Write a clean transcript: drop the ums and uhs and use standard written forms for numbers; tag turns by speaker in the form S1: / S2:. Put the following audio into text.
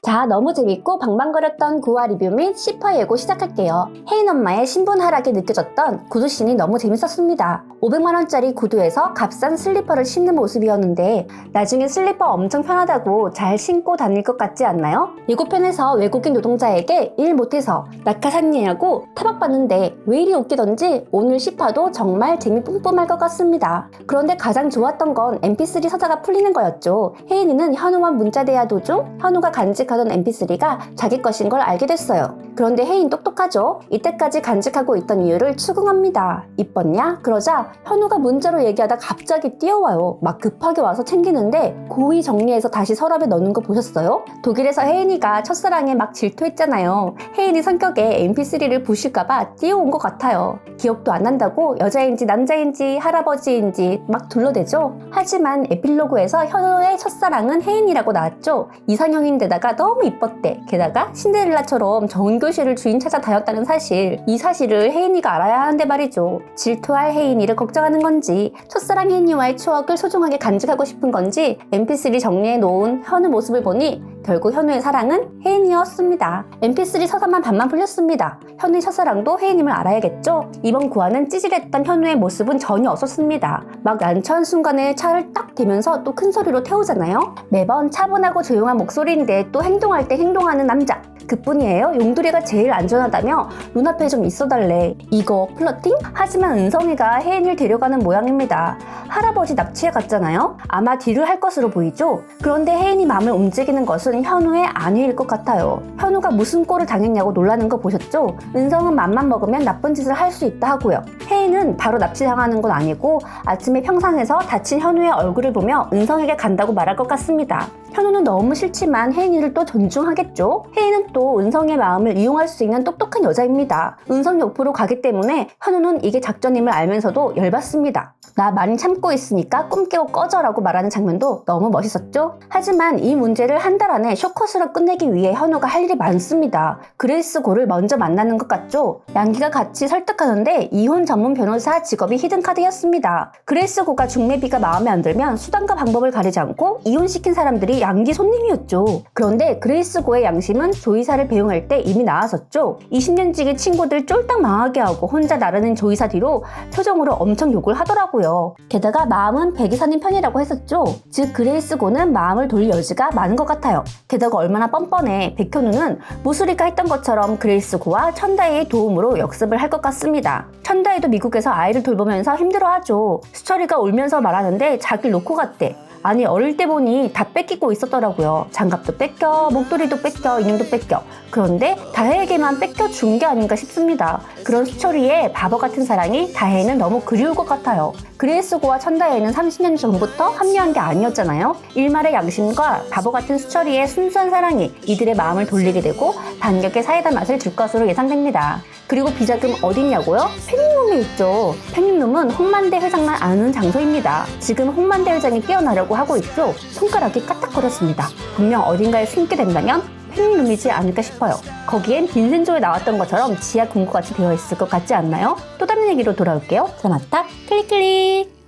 S1: 자, 너무 재밌고 방방거렸던 구화 리뷰 및 시퍼 예고 시작할게요. 혜인 엄마의 신분 하락이 느껴졌던 구두씬이 너무 재밌었습니다. 500만원짜리 구두에서 값싼 슬리퍼를 신는 모습이었는데 나중에 슬리퍼 엄청 편하다고 잘 신고 다닐 것 같지 않나요? 예고편에서 외국인 노동자에게 일 못해서 낙하산이냐고 타박받는데 왜 이리 웃기던지 오늘 시퍼도 정말 재미 뿜뿜할 것 같습니다. 그런데 가장 좋았던 건 mp3 서사가 풀리는 거였죠. 혜인이는 현우와 문자 대화 도중 현우가 간직하던 mp3가 자기 것인 걸 알게 됐어요. 그런데 혜인 똑똑하죠? 이때까지 간직하고 있던 이유를 추궁합니다. 이뻤냐? 그러자 현우가 문자로 얘기하다 갑자기 뛰어와요. 막 급하게 와서 챙기는데 고의 정리해서 다시 서랍에 넣는 거 보셨어요? 독일에서 혜인이가 첫사랑에 막 질투했잖아요. 혜인이 성격에 mp3를 부실까봐 뛰어온 것 같아요. 기억도 안 난다고 여자인지 남자인지 할아버지인지 막 둘러대죠? 하지만 에필로그에서 현우의 첫사랑은 혜인이라고 나왔죠? 이상형인데다가 너무 이뻤대. 게다가 신데렐라처럼 정교실을 주인 찾아 다녔다는 사실. 이 사실을 혜인이가 알아야 하는데 말이죠. 질투할 혜인이를 걱정하는 건지 첫사랑 혜인이와의 추억을 소중하게 간직하고 싶은 건지 mp3 정리해 놓은 현우 모습을 보니 결국 현우의 사랑은 혜인이었습니다. mp3 서사만 반만 풀렸습니다. 현우의 첫사랑도 혜인임을 알아야겠죠? 이번 구화는 찌질했던 현우의 모습은 전혀 없었습니다. 막 난처한 순간에 차를 딱 대면서 또 큰 소리로 태우잖아요? 매번 차분하고 조용한 목소리인데 또 행동할 때 행동하는 남자. 그뿐이에요. 용두리가 제일 안전하다며 눈앞에 좀 있어달래. 이거 플러팅? 하지만 은성이가 혜인을 데려가는 모양입니다. 할아버지 납치해 갔잖아요? 아마 딜을 할 것으로 보이죠? 그런데 혜인이 마음을 움직이는 것은 현우의 안위일 것 같아요. 현우가 무슨 꼴을 당했냐고 놀라는 거 보셨죠? 은성은 맘만 먹으면 나쁜 짓을 할 수 있다 하고요. 혜인은 바로 납치당하는 건 아니고 아침에 평상에서 다친 현우의 얼굴을 보며 은성에게 간다고 말할 것 같습니다. 현우는 너무 싫지만 혜인이를 또 존중하겠죠? 혜인은 또 은성의 마음을 이용할 수 있는 똑똑한 여자입니다. 은성 옆으로 가기 때문에 현우는 이게 작전임을 알면서도 열받습니다. 나 많이 참고 있으니까 꿈 깨고 꺼져라고 말하는 장면도 너무 멋있었죠? 하지만 이 문제를 한 달 안에 쇼컷으로 끝내기 위해 현우가 할 일이 많습니다. 그레이스 고를 먼저 만나는 것 같죠? 양기가 같이 설득하는데 이혼 전문 변호사 직업이 히든카드였습니다. 그레이스 고가 중매비가 마음에 안 들면 수단과 방법을 가리지 않고 이혼시킨 사람들이 양기 손님이었죠. 그런데 그레이스 고의 양심은 조이사를 배웅할 때 이미 나왔었죠. 20년 지기 친구들 쫄딱 망하게 하고 혼자 나르는 조이사 뒤로 표정으로 엄청 욕을 하더라고요. 게다가 마음은 백이사님 편이라고 했었죠. 즉 그레이스 고는 마음을 돌릴 여지가 많은 것 같아요. 게다가 얼마나 뻔뻔해. 백현우는 무수리가 했던 것처럼 그레이스 고와 천다혜의 도움으로 역습을 할 것 같습니다. 천다혜도 미국에서 아이를 돌보면서 힘들어하죠. 수철이가 울면서 말하는데 자기를 놓고 갔대. 아니 어릴 때 보니 다 뺏기고 있었더라고요. 장갑도 뺏겨, 목도리도 뺏겨, 인형도 뺏겨. 그런데 다혜에게만 뺏겨준 게 아닌가 싶습니다. 그런 수철이의 바보 같은 사랑이 다혜는 너무 그리울 것 같아요. 그레이스고와 천다혜는 30년 전부터 합류한 게 아니었잖아요. 일말의 양심과 바보 같은 수철이의 순수한 사랑이 이들의 마음을 돌리게 되고 반격의 사이다 맛을 줄 것으로 예상됩니다. 그리고 비자금 어딨냐고요? 팬닝룸에 있죠. 팬닝룸은 홍만대 회장만 아는 장소입니다. 지금 홍만대 회장이 깨어나려고 하고 있죠. 손가락이 까딱거렸습니다. 분명 어딘가에 숨게 된다면 팬닝룸이지 않을까 싶어요. 거기엔 빈센조에 나왔던 것처럼 지하 금고같이 되어 있을 것 같지 않나요? 또 다른 얘기로 돌아올게요. 드라마탑 클릭클릭.